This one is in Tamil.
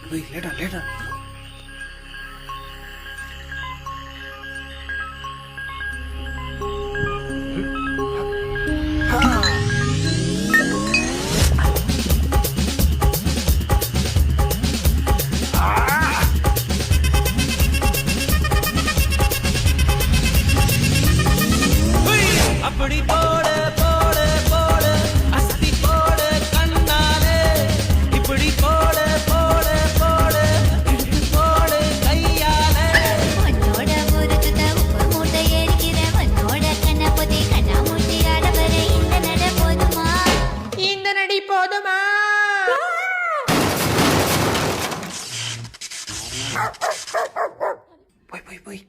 போய் லேட்டா லேட்டா. அப்படி போடு போடு போடு அஸ்தி போடு கண்ணாலே இப்படி போடு போடு போடு இழுத்து போடு கையாலே உன்னோட ஊருக்கு உப்பு மூட்டை ஏறிக்கிற உன்னோட கண்ணபதி கண்ணாமூட்டி ஆடவர இந்த நட போதுமா இந்த நடி போதுமா? போய் போய் போய்